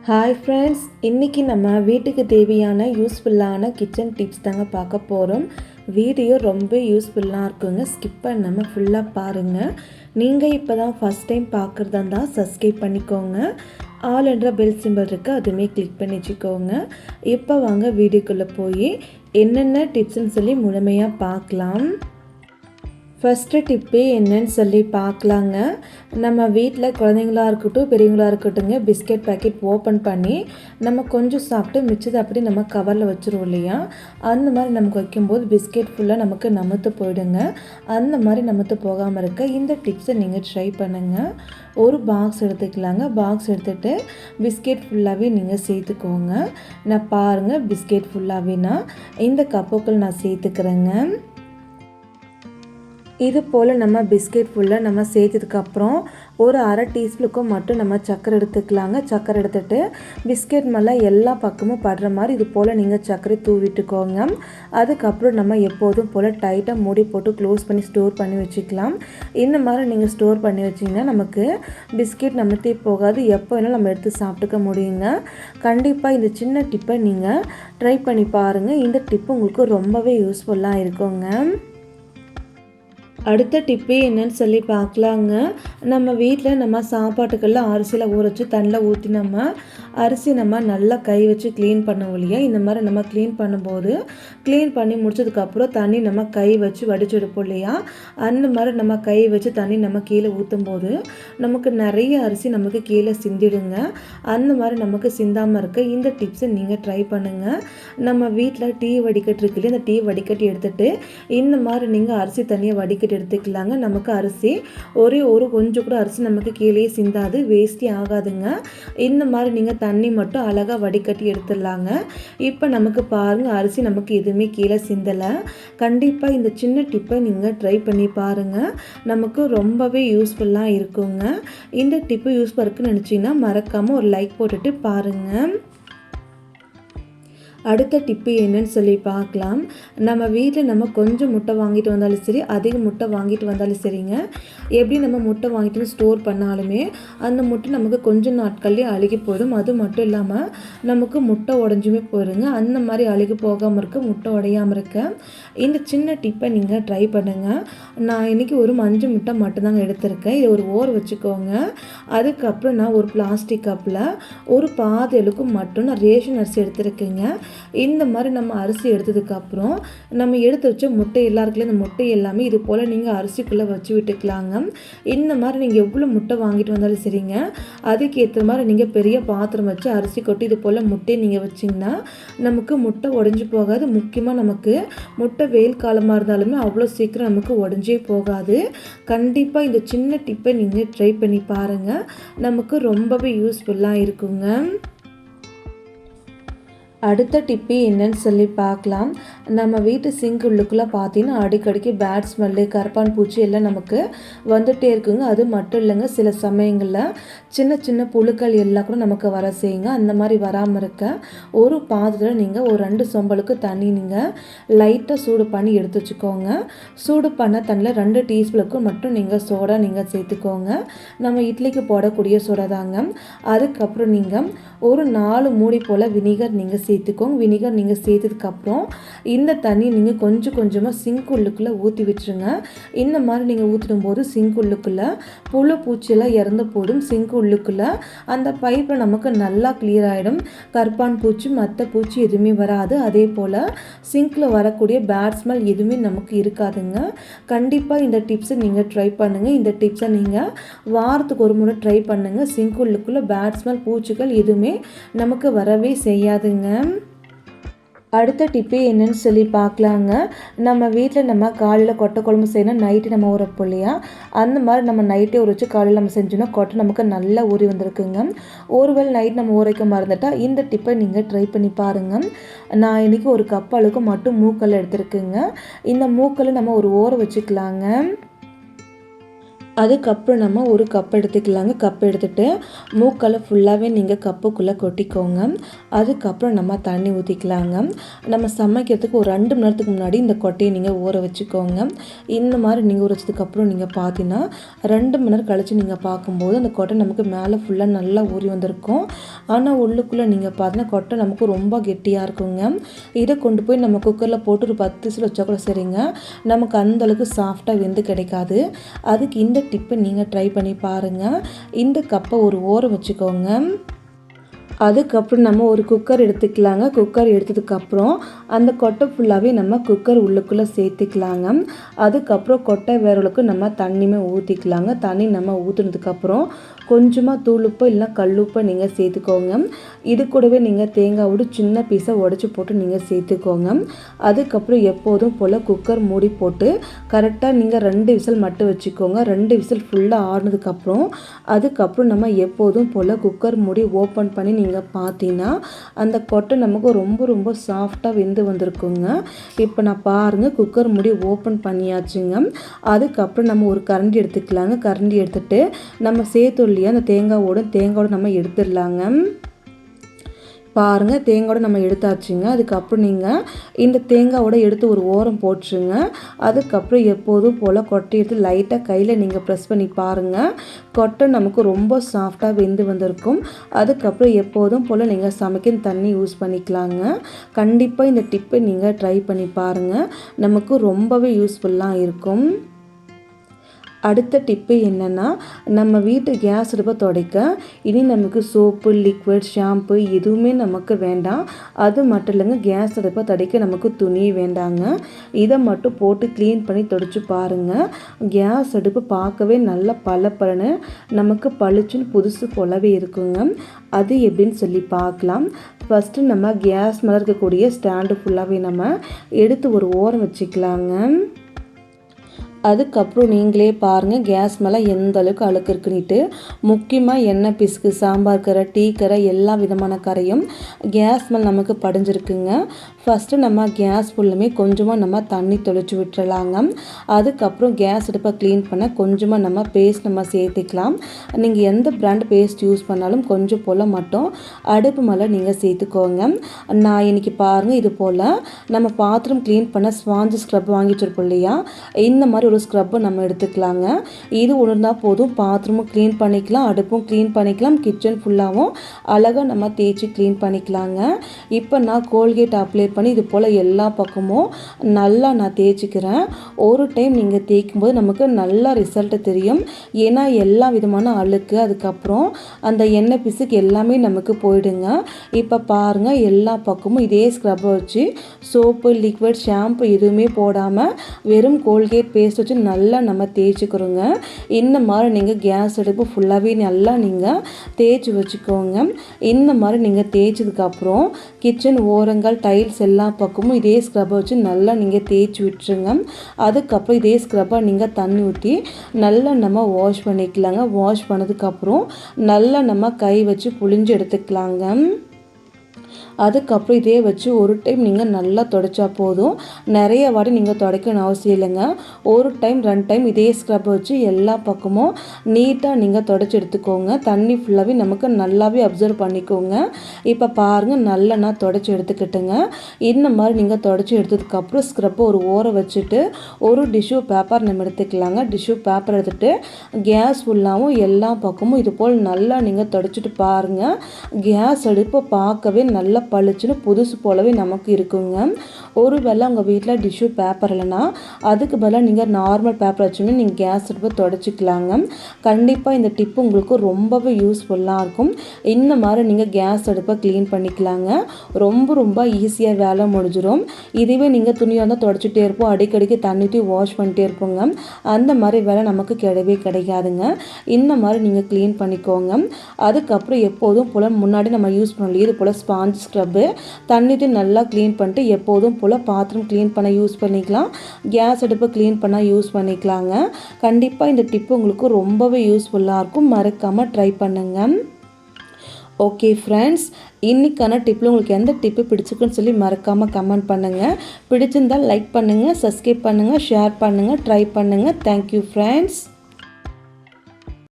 Hi friends, இன்றைக்கி நம்ம வீட்டுக்கு தேவையான யூஸ்ஃபுல்லான கிச்சன் டிப்ஸ் தாங்க பார்க்க போகிறோம். வீடியோ ரொம்ப யூஸ்ஃபுல்லாக இருக்குங்க. ஸ்கிப் பண்ணாமல் ஃபுல்லாக பாருங்கள். நீங்கள் இப்போ தான் ஃபஸ்ட் டைம் பார்க்குறதா இருந்தால் சப்ஸ்கிரைப் பண்ணிக்கோங்க. ஆல் என்ற பெல் சிம்பிள் இருக்குது, அதுவுமே கிளிக் பண்ணி வச்சுக்கோங்க. இப்போ வாங்க வீடியோக்குள்ளே போய் என்னென்ன டிப்ஸ்ன்னு சொல்லி முழுமையாக பார்க்கலாம். ஃபஸ்ட்டு டிப்பு என்னன்னு சொல்லி பார்க்கலாங்க. நம்ம வீட்டில் குழந்தைங்களாக இருக்கட்டும் பெரியவங்களாக இருக்கட்டுங்க, பிஸ்கெட் பேக்கெட் ஓப்பன் பண்ணி நம்ம கொஞ்சம் சாப்பிட்டு மிச்சத்தை அப்படி நம்ம கவரில் வச்சுருவோம் இல்லையா? அந்த மாதிரி நமக்கு வைக்கும்போது பிஸ்கெட் ஃபுல்லாக நமக்கு நமுத்து போயிடுங்க. அந்த மாதிரி நமுத்து போகாமல் இருக்க இந்த டிப்ஸை நீங்கள் ட்ரை பண்ணுங்கள். ஒரு பாக்ஸ் எடுத்துக்கலாங்க. பாக்ஸ் எடுத்துகிட்டு பிஸ்கெட் ஃபுல்லாகவே நீங்கள் சேர்த்துக்கோங்க. நான் பாருங்கள், பிஸ்கெட் ஃபுல்லாகவே நான் இந்த கப்புக்குள் நான் சேர்த்துக்கிறேங்க. இது போல் நம்ம பிஸ்கெட் ஃபுல்லாக நம்ம சேர்த்ததுக்கப்புறம் ஒரு அரை டீஸ்பூனுக்கும் மட்டும் நம்ம சர்க்கரை எடுத்துக்கலாங்க. சர்க்கரை எடுத்துகிட்டு பிஸ்கெட் மேலே எல்லா பக்கமும் படுற மாதிரி இது போல் நீங்கள் சர்க்கரை தூவிட்டுக்கோங்க. அதுக்கப்புறம் நம்ம எப்போதும் போல் டைட்டாக மூடி போட்டு க்ளோஸ் பண்ணி ஸ்டோர் பண்ணி வச்சுக்கலாம். இந்த மாதிரி நீங்கள் ஸ்டோர் பண்ணி வச்சிங்கன்னா நமக்கு பிஸ்கெட் நம்மத்தே போகாது, எப்போ வேணாலும் நம்ம எடுத்து சாப்பிட்டுக்க முடியுங்க. கண்டிப்பாக இந்த சின்ன டிப்பை நீங்கள் ட்ரை பண்ணி பாருங்கள். இந்த டிப்பு உங்களுக்கு ரொம்பவே யூஸ்ஃபுல்லாக இருக்குங்க. அடுத்த டிப்பு என்னன்னு சொல்லி பார்க்கலாங்க. நம்ம வீட்டில் நம்ம சாப்பாட்டுக்கெல்லாம் அரிசியில் ஊற வச்சு தண்ணியில் ஊற்றி நம்ம அரிசி நம்ம நல்லா கை வச்சு க்ளீன் பண்ணுவோம் இல்லையா? இந்த மாதிரி நம்ம க்ளீன் பண்ணும்போது க்ளீன் பண்ணி முடிச்சதுக்கப்புறம் தண்ணி நம்ம கை வச்சு வடிச்செடுப்போம் இல்லையா? அந்த மாதிரி நம்ம கை வச்சு தண்ணி நம்ம கீழே ஊற்றும் போது நமக்கு நிறைய அரிசி நமக்கு கீழே சிந்திடுங்க. அந்த மாதிரி நமக்கு சிந்தாமல் இருக்க இந்த டிப்ஸை நீங்கள் ட்ரை பண்ணுங்கள். நம்ம வீட்டில் டீ வடிகட்டு இருக்கு இல்லையா? இந்த டீ வடிகட்டி எடுத்துகிட்டு இந்த மாதிரி நீங்கள் அரிசி தண்ணியை வடிகட்டி எடுத்துக்கலாங்க. நமக்கு அரிசி ஒரு கொஞ்சம் கூட அரிசி நமக்கு கீழே சிந்தாது, வேஸ்டி ஆகாதுங்க. இந்த மாதிரி நீங்கள் தண்ணி மட்டும் அழகாக வடிகட்டி எடுத்துடலாங்க. இப்போ நமக்கு பாருங்கள், அரிசி நமக்கு எதுவுமே கீழே சிந்தலை. கண்டிப்பாக இந்த சின்ன டிப்பை நீங்கள் ட்ரை பண்ணி பாருங்கள். நமக்கு ரொம்பவே யூஸ்ஃபுல்லாக இருக்குங்க. இந்த டிப்பு யூஸ்ஃபுல்லாக இருக்குன்னு நினச்சிங்கன்னா மறக்காமல் ஒரு லைக் போட்டுட்டு பாருங்கள். அடுத்த டிப்பு என்னன்னு சொல்லி பார்க்கலாம். நம்ம வீட்டில் நம்ம கொஞ்சம் முட்டை வாங்கிட்டு வந்தாலும் சரி, அதிக முட்டை வாங்கிட்டு வந்தாலும் சரிங்க, எப்படி நம்ம முட்டை வாங்கிட்டு ஸ்டோர் பண்ணாலுமே அந்த முட்டை நமக்கு கொஞ்சம் நாட்கள்லேயே அழுகி போயிடும். அது மட்டும் இல்லாமல் நமக்கு முட்டை உடஞ்சுமே போயிடுங்க. அந்த மாதிரி அழுகி போகாமல் இருக்க, முட்டை உடையாமல் இருக்க இந்த சின்ன டிப்பை நீங்கள் ட்ரை பண்ணுங்கள். நான் இன்றைக்கி ஒரு 5 முட்டை மட்டும்தாங்க எடுத்திருக்கேன். இதை ஒரு ஓர் வச்சுக்கோங்க. அதுக்கப்புறம் நான் ஒரு பிளாஸ்டிக் கப்பில் ஒரு பாதி அளவுக்கு மட்டும் நான் ரேஷன் அரிசி எடுத்துருக்கேங்க. இந்த மாதிரி நம்ம அரிசி எடுத்ததுக்கப்புறம் நம்ம எடுத்து வச்ச முட்டை எல்லாருக்குள்ள இந்த முட்டை எல்லாமே இது போல் நீங்கள் அரிசிக்குள்ளே வச்சு விட்டுக்கலாங்க. இந்த மாதிரி நீங்கள் எவ்வளோ முட்டை வாங்கிட்டு வந்தாலும் சரிங்க, அதுக்கேற்ற மாதிரி நீங்கள் பெரிய பாத்திரம் வச்சு அரிசி கொட்டி இது போல் முட்டையை நீங்கள் வச்சிங்கன்னா நமக்கு முட்டை உடஞ்சி போகாது. முக்கியமாக நமக்கு முட்டை வெயில் காலமாக இருந்தாலுமே அவ்வளோ சீக்கிரம் நமக்கு உடஞ்சே போகாது. கண்டிப்பாக இந்த சின்ன டிப்பை நீங்கள் ட்ரை பண்ணி பாருங்கள். நமக்கு ரொம்பவே யூஸ்ஃபுல்லாக இருக்குங்க. அடுத்த டிப்பு என்னன்னு சொல்லி பார்க்கலாம். நம்ம வீட்டு சிங்க் உள்ளுக்குள்ளே பார்த்தீங்கன்னா அடிக்கடிக்கு பேட் ஸ்மெல்லு, கரப்பான் பூச்சி எல்லாம் நமக்கு வந்துகிட்டே இருக்குங்க. அது மட்டும் இல்லைங்க, சில சமயங்களில் சின்ன சின்ன புழுக்கள் எல்லாம் கூட நமக்கு வர செய்யுங்க. அந்த மாதிரி வராமல் இருக்க ஒரு பாத்திரத்தில் நீங்கள் ஒரு 2 சொம்பலுக்கு தண்ணி நீங்கள் லைட்டாக சூடு பண்ணி எடுத்து வச்சுக்கோங்க. சூடு பண்ண தண்ணியில் 2 டீஸ்பூனுக்கு மட்டும் நீங்கள் சோடா நீங்கள் சேர்த்துக்கோங்க. நம்ம இட்லிக்கு போடக்கூடிய சோடா தாங்க. அதுக்கப்புறம் நீங்கள் ஒரு 4 மூடி போல் வினிகர் நீங்கள் சேர்த்துக்கோங்க. வினிகர் நீங்கள் சேர்த்ததுக்கப்புறம் இந்த தண்ணி நீங்கள் கொஞ்சம் கொஞ்சமாக சிங்க் உள்ளுக்குள்ளே ஊற்றி விட்டுருங்க. இந்த மாதிரி நீங்கள் ஊற்றிடும் போது சிங்க் உள்ளுக்குள்ளே புழு பூச்சியெல்லாம் இறந்து போடும். சிங்க் உள்ளுக்குள்ளே அந்த பைப்பில் நமக்கு நல்லா கிளியர் ஆகிடும். கற்பான் பூச்சி மற்ற பூச்சி எதுவுமே வராது. அதே போல் சிங்கில் வரக்கூடிய பேட் ஸ்மெல் எதுவுமே நமக்கு இருக்காதுங்க. கண்டிப்பாக இந்த டிப்ஸை நீங்கள் ட்ரை பண்ணுங்கள். இந்த டிப்ஸை நீங்கள் வாரத்துக்கு ஒரு முறை ட்ரை பண்ணுங்கள். சிங்க் உள்ளுக்குள்ளே பேட் ஸ்மெல் பூச்சிகள் எதுவுமே நமக்கு வரவே செய்யாதுங்க. அடுத்த டிப்பு என்னன்னு சொல்லி பார்க்கலாங்க. நம்ம வீட்டில் நம்ம காலையில் கொட்டை குழம்பு செய்யணும், நைட்டு நம்ம ஊறப்போம் இல்லையா? அந்த மாதிரி நம்ம நைட்டே ஊற வச்சு காலையில் நம்ம செஞ்சோன்னா கொட்டை நமக்கு நல்லா ஊறி வந்திருக்குங்க. ஒருவேளை நைட் நம்ம ஊற வைக்க மறந்துட்டால் இந்த டிப்பை நீங்கள் ட்ரை பண்ணி பாருங்கள். நான் இன்றைக்கி ஒரு கப் அளவுக்கு மட்டும் மூக்கல் எடுத்துருக்குங்க. இந்த மூக்கல் நம்ம ஒரு ஊற வச்சுக்கலாங்க. அதுக்கப்புறம் நம்ம ஒரு கப் எடுத்துக்கலாங்க. கப் எடுத்துகிட்டு மூக்கால் ஃபுல்லாகவே நீங்கள் கப்புக்குள்ளே கொட்டிக்கோங்க. அதுக்கப்புறம் நம்ம தண்ணி ஊற்றிக்கலாங்க. நம்ம சமைக்கிறதுக்கு ஒரு 2 மணி நேரத்துக்கு முன்னாடி இந்த கொட்டையை நீங்கள் ஊற வச்சுக்கோங்க. இந்த மாதிரி நீங்கள் ஊற வச்சதுக்கப்புறம் நீங்கள் பார்த்தீங்கன்னா 2 மணி நேரம் கழித்து நீங்கள் பார்க்கும்போது அந்த கொட்டை நமக்கு மேலே ஃபுல்லாக நல்லா ஊறி வந்திருக்கும். ஆனால் உள்ளுக்குள்ளே நீங்கள் பார்த்தீங்கன்னா கொட்டை நமக்கு ரொம்ப கெட்டியாக இருக்குங்க. இதை கொண்டு போய் நம்ம குக்கரில் போட்டு ஒரு 10 விசில் வச்சா கூட சரிங்க, நமக்கு அந்தளவுக்கு சாஃப்டாக வெந்து கிடைக்காது. அதுக்கு இந்த டிப்பை நீங்கள் ட்ரை பண்ணி பாருங்கள். இந்த கப்பை ஒரு ஓரம் வச்சுக்கோங்க. அதுக்கப்புறம் நம்ம ஒரு குக்கர் எடுத்துக்கலாங்க. குக்கர் எடுத்ததுக்கப்புறம் அந்த கொட்டை ஃபுல்லாகவே நம்ம குக்கர் உள்ளுக்குள்ளே சேர்த்துக்கலாங்க. அதுக்கப்புறம் கொட்டை வேறளுக்கு நம்ம தண்ணியுமே ஊற்றிக்கலாங்க. தண்ணி நம்ம ஊற்றுனதுக்கப்புறம் கொஞ்சமாக தூளுப்போ இல்லை கல்லுப்போ நீங்கள் சேர்த்துக்கோங்க. இது கூடவே நீங்கள் தேங்காவோட சின்ன பீஸை உடச்சி போட்டு நீங்கள் சேர்த்துக்கோங்க. அதுக்கப்புறம் எப்போதும் போல் குக்கர் மூடி போட்டு கரெக்டாக நீங்கள் 2 விசில் மட்டும் வச்சுக்கோங்க. 2 விசில் ஃபுல்லாக ஆறுனதுக்கப்புறம் அதுக்கப்புறம் நம்ம எப்போதும் போல் குக்கர் மூடி ஓப்பன் பண்ணி நீங்கள் பார்த்தீங்கன்னா அந்த கொட்டை நமக்கு ரொம்ப ரொம்ப சாஃப்டாக வெந்து வந்திருக்குங்க. இப்போ நான் பாருங்கள் குக்கர் மூடி ஓப்பன் பண்ணியாச்சுங்க. அதுக்கப்புறம் நம்ம ஒரு கரண்டி எடுத்துக்கலாங்க. கரண்டி எடுத்துகிட்டு நம்ம சேர்த்து அந்த தேங்காவோட நம்ம எடுத்துடலாங்க. பாருங்கள் தேங்காயோட நம்ம எடுத்தாச்சுங்க. அதுக்கப்புறம் நீங்கள் இந்த தேங்காவோட எடுத்து ஒரு ஓரம் போட்டுருங்க. அதுக்கப்புறம் எப்போதும் போல் கொட்டை எடுத்து லைட்டாக கையில் நீங்கள் ப்ரெஸ் பண்ணி பாருங்கள். கொட்டை நமக்கு ரொம்ப சாஃப்டாக வெந்து வந்திருக்கும். அதுக்கப்புறம் எப்போதும் போல் நீங்கள் சமைக்க தண்ணி யூஸ் பண்ணிக்கலாங்க. கண்டிப்பாக இந்த டிப்பை நீங்கள் ட்ரை பண்ணி பாருங்கள். நமக்கு ரொம்பவே யூஸ்ஃபுல்லாக இருக்கும். அடுத்த டிப்பு என்னென்னா, நம்ம வீட்டு கேஸ் அடுப்பை துடைக்க இனி நமக்கு சோப்பு, லிக்விட், ஷாம்பு எதுவுமே நமக்கு வேண்டாம். அது மட்டும் இல்லைங்க, கேஸ் அடுப்பை துடைக்க நமக்கு துணி வேண்டாங்க. இதை மட்டும் போட்டு க்ளீன் பண்ணி துடைச்சி பாருங்கள். கேஸ் அடுப்பு பார்க்கவே நல்லா பளபளன்னு நமக்கு பளிச்சுன்னு புதுசு போலவே இருக்குங்க. அது எப்படின்னு சொல்லி பார்க்கலாம். ஃபஸ்ட்டு நம்ம கேஸ் மேலே இருக்கக்கூடிய ஸ்டாண்டு ஃபுல்லாகவே நம்ம எடுத்து ஒரு ஓரம் வச்சுக்கலாங்க. அதுக்கப்புறம் நீங்களே பாருங்கள் கேஸ் மேலே எந்த அளவுக்கு அழுக்கு இருக்குன்னுட்டு. முக்கியமாக எண்ணெய் பிசுக்கு, சாம்பார் கரை, டீ கரை எல்லா விதமான கரையும் கேஸ் மேலே நமக்கு படிஞ்சிருக்குங்க. ஃபஸ்ட்டு நம்ம கேஸ் ஃபுல்லுமே கொஞ்சமாக நம்ம தண்ணி தெளித்து விட்டுறலாங்க. அதுக்கப்புறம் கேஸ் அடுப்பை க்ளீன் பண்ண கொஞ்சமாக நம்ம பேஸ்ட் நம்ம சேர்த்துக்கலாம். நீங்கள் எந்த பிராண்ட் பேஸ்ட் யூஸ் பண்ணாலும் கொஞ்சம் போல் மட்டும் அடுப்பு மேலே நீங்கள் சேர்த்துக்கோங்க. நான் இன்றைக்கி பாருங்கள் இது போல் நம்ம பாத்திரம் க்ளீன் பண்ண ஸ்பாஞ்சு ஸ்க்ரப் வாங்கி வச்சுருப்போம் இல்லையா, இந்த மாதிரி ஒரு ஸ்க்ரப்பை நம்ம எடுத்துக்கலாங்க. இது ஒன்று இருந்தால் போதும், பாத்ரூமும் க்ளீன் பண்ணிக்கலாம், அடுப்பும் க்ளீன் பண்ணிக்கலாம், கிச்சன் ஃபுல்லாகவும் அழகாக நம்ம தேய்ச்சி க்ளீன் பண்ணிக்கலாங்க. இப்போ நான் கோல்கேட் அப்ளை பண்ணி இது போல் எல்லா பக்கமும் நல்லா நான் தேய்ச்சிக்கிறேன். ஒரு டைம் நீங்கள் தேய்க்கும் போது நமக்கு நல்லா ரிசல்ட்டு தெரியும். ஏன்னா எல்லா விதமான அழுக்கு அதுக்கப்புறம் அந்த எண்ணெய் பிசுக்கு எல்லாமே நமக்கு போயிடுங்க. இப்போ பாருங்கள் எல்லா பக்கமும் இதே ஸ்க்ரப்பை வச்சு சோப்பு, லிக்விட், ஷாம்பு எதுவுமே போடாமல் வெறும் கோல்கேட் பேஸ்ட் வச்சு நல்லா நம்ம தேய்ச்சிக்கிறோங்க. இந்த மாதிரி நீங்கள் கேஸ் அடுப்பு ஃபுல்லாகவே நல்லா நீங்கள் தேய்ச்சி வச்சுக்கோங்க. இந்த மாதிரி நீங்கள் தேய்ச்சதுக்கப்புறம் கிச்சன் ஓரங்கள், டைல்ஸ் எல்லா பக்கமும் இதே ஸ்க்ரப்பை வச்சு நல்லா நீங்கள் தேய்ச்சி விட்டுருங்க. அதுக்கப்புறம் இதே ஸ்க்ரப்பை நீங்கள் தண்ணி ஊற்றி நல்லா நம்ம வாஷ் பண்ணிக்கலாங்க. வாஷ் பண்ணதுக்கப்புறம் நல்லா நம்ம கை வச்சு புழிஞ்சு எடுத்துக்கலாங்க. அதுக்கப்புறம் இதே வச்சு ஒரு டைம் நீங்கள் நல்லா துடைச்சா போதும். நிறைய வாட்டி நீங்கள் துடைக்கணும் அவசியம் இல்லைங்க. ஒரு டைம் 2 டைம் இதே ஸ்க்ரப் வச்சு எல்லா பக்கமும் நீட்டாக நீங்கள் துடைச்சி எடுத்துக்கோங்க. தண்ணி ஃபுல்லாகவே நமக்கு நல்லாவே அப்சர்வ் பண்ணிக்கோங்க. இப்போ பாருங்கள் நல்லா நான் துடைச்சி எடுத்துக்கிட்டேங்க. இந்த மாதிரி நீங்கள் துடைச்சி எடுத்ததுக்கப்புறம் ஸ்க்ரப்பை ஒரு ஓரம் வச்சுட்டு ஒரு டிஷ்யூ பேப்பர் நம்ம எடுத்துக்கலாங்க. டிஷ்யூ பேப்பர் எடுத்துகிட்டு கேஸ் ஃபுல்லாகவும் எல்லா பக்கமும் இது போல் நல்லா நீங்கள் துடைச்சிட்டு பாருங்கள். கேஸ் அடுப்பு பார்க்கவே நல்லா பளிச்சுன்னு புதுசு போலவே நமக்கு இருக்குங்க. ஒருவேளை உங்கள் வீட்டில் டிஷ்யூ பேப்பர் இல்லைன்னா அதுக்கு பதிலாக நீங்கள் நார்மல் பேப்பர் வச்சுமே நீங்கள் கேஸ் அடுப்பை துடைச்சிக்கலாங்க. கண்டிப்பாக இந்த டிப்பு உங்களுக்கு ரொம்பவே யூஸ்ஃபுல்லாக இருக்கும். இந்த மாதிரி நீங்கள் கேஸ் அடுப்பை க்ளீன் பண்ணிக்கலாங்க. ரொம்ப ரொம்ப ஈஸியாக வேலை முடிஞ்சிடும். இதுவே நீங்கள் துணியாக இருந்தால் துடைச்சிட்டே இருப்போம், அடிக்கடிக்கு தண்ணி ஊற்றி வாஷ் பண்ணிட்டே இருப்போங்க. அந்த மாதிரி வேலை நமக்கு கிடையவே கிடைக்காதுங்க. இந்த மாதிரி நீங்கள் க்ளீன் பண்ணிக்கோங்க. அதுக்கப்புறம் எப்போதும் போல் முன்னாடி நம்ம யூஸ் பண்ணலையே இது போல் ஸ்பாஞ்ச் ஸ்க்ரப்பு தண்ணிட்டு நல்லா க்ளீன் பண்ணிட்டு எப்போதும் போல் பாத்திரம் க்ளீன் பண்ண யூஸ் பண்ணிக்கலாம். கேஸ் அடுப்பை க்ளீன் பண்ண யூஸ் பண்ணிக்கலாங்க. கண்டிப்பாக இந்த டிப்பு உங்களுக்கு ரொம்பவே யூஸ்ஃபுல்லாக இருக்கும். மறக்காமல் ட்ரை பண்ணுங்கள். ஓகே ஃப்ரெண்ட்ஸ், இன்றைக்கான டிப்பில் உங்களுக்கு எந்த டிப்பு பிடிச்சிருக்குன்னு சொல்லி மறக்காமல் கமெண்ட் பண்ணுங்கள். பிடிச்சிருந்தால் லைக் பண்ணுங்கள், சப்ஸ்கிரைப் பண்ணுங்கள், ஷேர் பண்ணுங்கள், ட்ரை பண்ணுங்கள். Thank you friends.